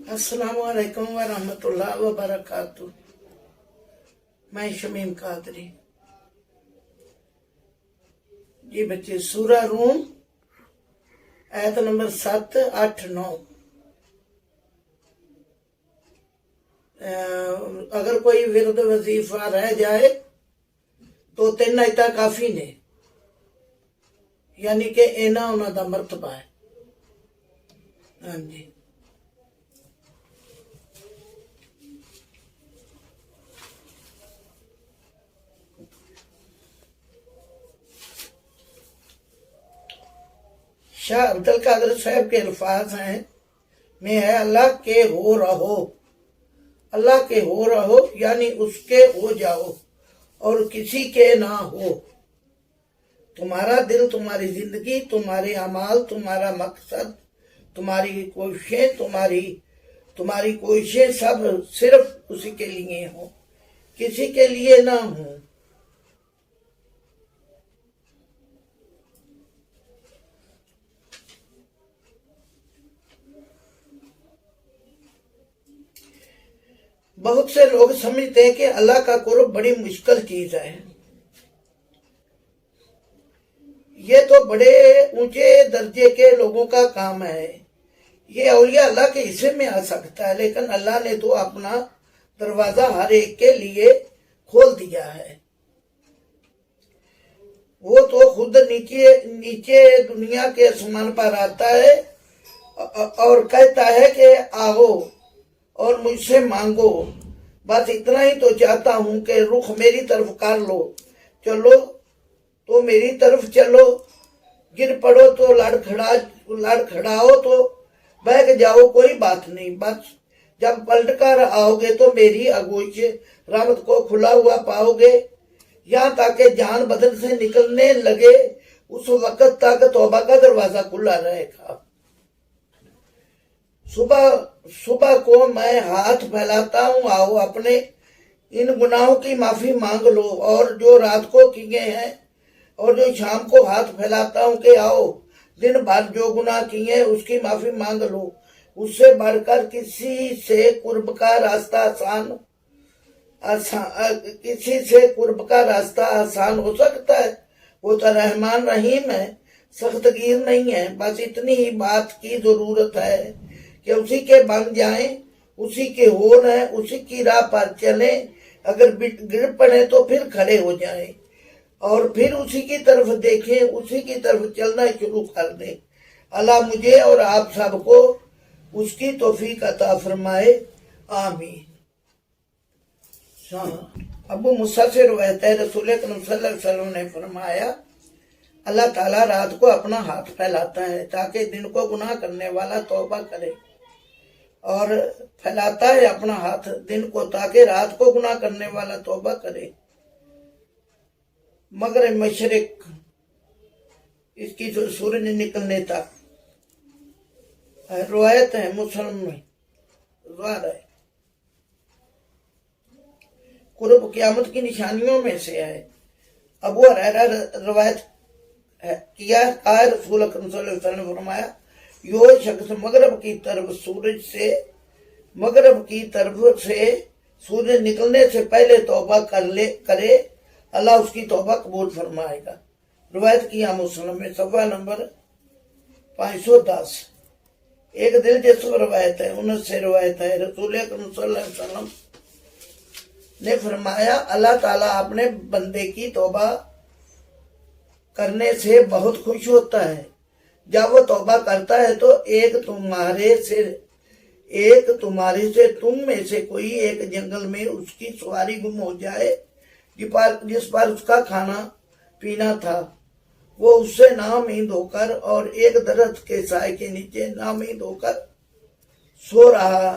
अस्सलामुअलैकुम वरहमतुल्लाह वबरकातुह। मैं शमीम कादरी। जी बच्चे, सूरा रूम आयत नंबर 7, 8, 9। अगर कोई विरद वजीफा रह जाए तो 3 आयतां काफी ने, यानी कि इन्ना उन्हां दा मरतबा है। हाँ जी। शाह अब्दुल कादिर साहब के अल्फाज हैं, में है अल्लाह के हो रहो। अल्लाह के हो रहो यानी उसके हो जाओ और किसी के ना हो। तुम्हारा दिल, तुम्हारी जिंदगी, तुम्हारे अमाल, तुम्हारा मकसद, तुम्हारी कोशिशें, तुम्हारी कोशिशें सब सिर्फ उसी के लिए हो, किसी के लिए ना हो। बहुत से लोग समझते हैं कि अल्लाह का कुर्ब बड़ी मुश्किल चीज है। ये तो बड़े ऊंचे दर्जे के लोगों का काम है, ये औलिया अल्लाह के हिस्से में आ सकता है, लेकिन अल्लाह ने तो अपना दरवाजा हर एक के लिए खोल दिया है। वो तो खुद नीचे दुनिया के आसमान पर आता है और कहता है कि आओ और मुझसे मांगो, बस इतना ही तो चाहता हूं कि रुख मेरी तरफ कर लो, चलो तो मेरी तरफ चलो, गिर पड़ो तो लड़खड़ाओ तो बह जाओ, कोई बात नहीं, बस जब पलट कर आओगे तो मेरी आगोश रहमत को खुला हुआ पाओगे। यहाँ ताकि जान बदन से निकलने लगे उस वक्त तक तौबा का दरवाजा खुला रहेगा। सुबह को मैं हाथ फैलाता हूँ, आओ अपने इन गुनाहों की माफी मांग लो, और जो रात को किए हैं, और जो शाम को हाथ फैलाता हूँ कि आओ दिन भर जो गुनाह किए उसकी माफी मांग लो। उससे बढ़कर किसी से कुर्ब का रास्ता आसान हो सकता है? वो तो रहमान रहीम है, सख्तगीर नहीं है। बस इतनी ही बात की जरूरत है कि उसी के बन जाएं, उसी के हो रहे, उसी की राह पर चले। अगर गिर पड़े तो फिर खड़े हो जाएं और फिर उसी की तरफ देखें, उसी की तरफ चलना शुरू कर दें। अल्लाह मुझे और आप सबको उसकी तौफीक अता फरमाए, आमीन। अबू मूसा से रवायत है, रसूल अकरम सल्लल्लाहु अलैहि वसल्लम ने फरमाया, अल्लाह ताला रात को अपना हाथ फैलाता है ताकि दिन को गुनाह करने वाला तौबा करे, और फैलाता है अपना हाथ दिन को ताकि रात को गुनाह करने वाला तौबा करे। मगर मशरिक, इसकी जो सूरज निकलने तक रवायत है, मुस्लिम में है। कुर्ब क़यामत की निशानियों में से है। अबू हुरैरा रवायत किया, रसूल अकरम सल्लल्लाहु अलैहि वसल्लम ने फरमाया, यो शख्स मगरब की तरफ से सूरज निकलने से पहले तौबा करे, अल्लाह उसकी तौबा कबूल फरमाएगा। रवायत किया मुस्लिम में, सफ़ा नंबर 510। एक दिलचस्प रवायत है, उनसे रवायत है, रसूल अकरम सल्लल्लाहु अलैहि वसल्लम ने फरमाया, अल्लाह ताला अपने बंदे की तौबा करने से बहुत खुश होता है। जब वो तौबा करता है तो एक तुम्हारे से तुम में से कोई एक जंगल में उसकी सवारी गुम हो जाए जिस पर उसका खाना पीना था, वो उससे नाउम्मीद होकर और एक दरख्त के साए के नीचे नाउम्मीद होकर सो रहा,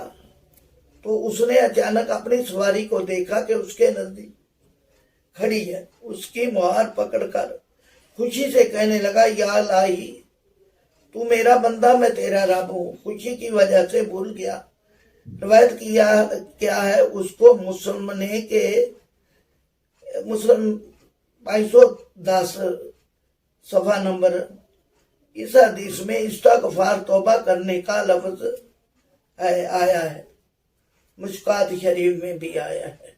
तो उसने अचानक अपनी सवारी को देखा कि उसके नजदीक खड़ी है। उसकी मुहार पकड़कर खुशी से कहने लगा, या लाही, तू मेरा बंदा, मैं तेरा रब हूँ। खुशी की वजह से भूल गया। रवायत किया क्या है, उसको मुस्लिम 510 सफ़ा नंबर। इस हदीस में इस्तगफार तौबा करने का लफ्ज آیا ہے، مشکات شریف میں بھی آیا ہے۔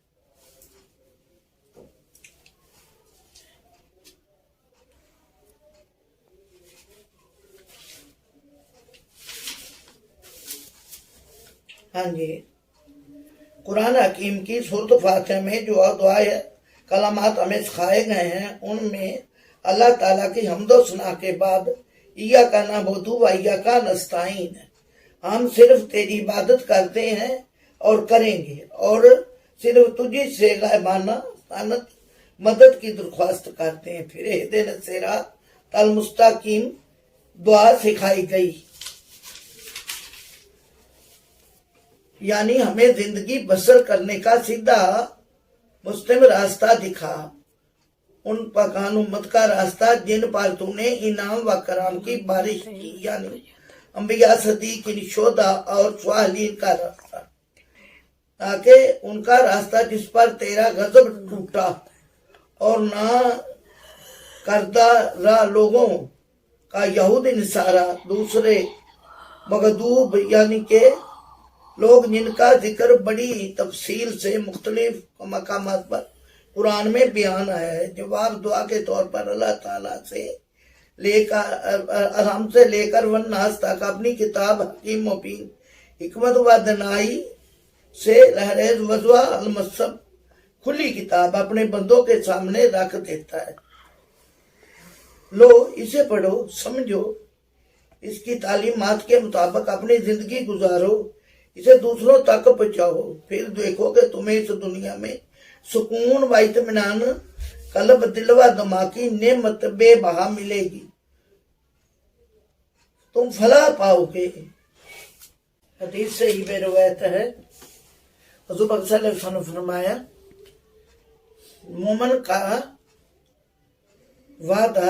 ہاں جی، قرآن حکیم کی سورۃ فاتحہ میں جو دعائیں کلمات ہمیں سکھائے گئے ہیں، ان میں اللہ تعالیٰ کی حمد و ثنا کے بعد ایاک نعبد و ایاک نستعین، ہم صرف تیری عبادت کرتے ہیں اور کریں گے، اور صرف تجھی سے غائبانہ مدد کی درخواست کرتے ہیں۔ پھر اہدنا الصراط المستقیم دعا سکھائی گئی، یعنی ہمیں زندگی بسر کرنے کا سیدھا مستقیم راستہ دکھا، ان پاکان امت کا راستہ جن پر تو نے انعام و کرام کی بارش کی، یعنی انبیاء، صدیقین، شہداء اور صالحین کا راستہ، تاکہ ان کا راستہ جس پر تیرا غضب ٹوٹا اور نہ کردہ راہ لوگوں کا یہود نصارہ، دوسرے مغضوب یعنی کہ لوگ جن کا ذکر بڑی تفصیل سے مختلف مقامات پر قرآن میں بیان آیا ہے۔ جواب دعا کے طور پر اللہ تعالیٰ سے ہم سے لے کر والناس تک اپنی کتاب حکیم مبین حکمت و دانائی سے لہریز وضوح المصب کھلی کتاب اپنے بندوں کے سامنے رکھ دیتا ہے۔ لو اسے پڑھو، سمجھو، اس کی تعلیمات کے مطابق اپنی زندگی گزارو، اسے دوسروں تک پہنچاؤ، پھر دیکھو کہ تمہیں اس دنیا میں سکون و اطمینان قلب، دل و دماغ کی نعمت بے بہا ملے گی، تم فلاح پاؤ گے۔ حدیث سے ہی بے روایت ہے، حضور پاک صلی اللہ علیہ وسلم نے فرمایا، مومن کا وعدہ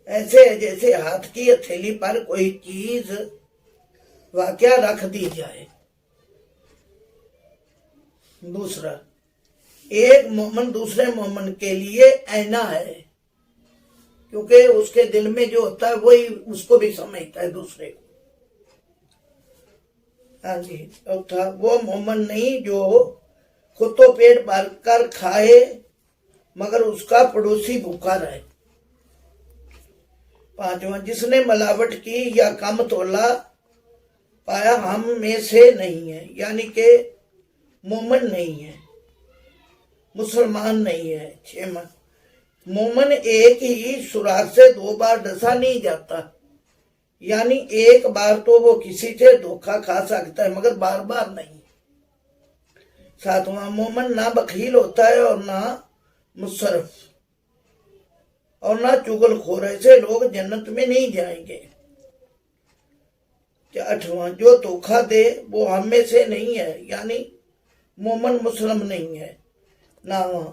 ایسے ہے جیسے ہاتھ کی ہتھیلی پر کوئی چیز واقعہ رکھ دی جائے۔ دوسرا، ایک مومن دوسرے مومن کے لیے آئینہ ہے، کیونکہ اس کے دل میں جو ہوتا ہے وہی اس کو بھی سمجھتا ہے دوسرے کو۔ ہاں جی، چوتھا، وہ مومن نہیں جو خود تو پیٹ بھر کر کھائے مگر اس کا پڑوسی بھوکا رہے۔ پانچواں، جس نے ملاوٹ کی یا کم تولا پایا ہم میں سے نہیں ہے، یعنی کہ مومن نہیں ہے، مسلمان نہیں ہے۔ چھواں، مومن ایک ہی سوراخ سے دو بار ڈسا نہیں جاتا، یعنی ایک بار تو وہ کسی سے دھوکہ کھا سکتا ہے مگر بار بار نہیں۔ ساتواں، مومن نہ بخیل ہوتا ہے اور نہ مصرف اور نہ چغل خور، ایسے لوگ جنت میں نہیں جائیں گے۔ آٹھواں، جو دھوکہ دے وہ ہم میں سے نہیں ہے، یعنی مومن مسلم نہیں ہے۔ نواں،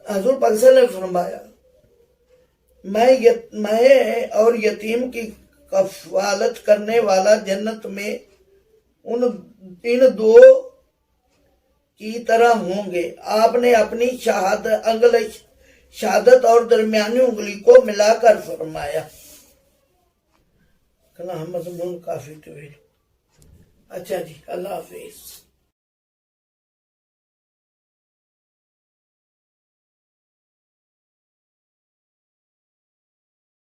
حضور پاک صلی اللہ علیہ وسلم نے فرمایا، میں اور یتیم کی کفالت کرنے والا جنت میں ان دو کی طرح ہوں گے۔ آپ نے اپنی شہادت اور درمیانی انگلی کو ملا کر فرمایا۔ کلام مضمون کافی طویل۔ اچھا جی، اللہ حافظ۔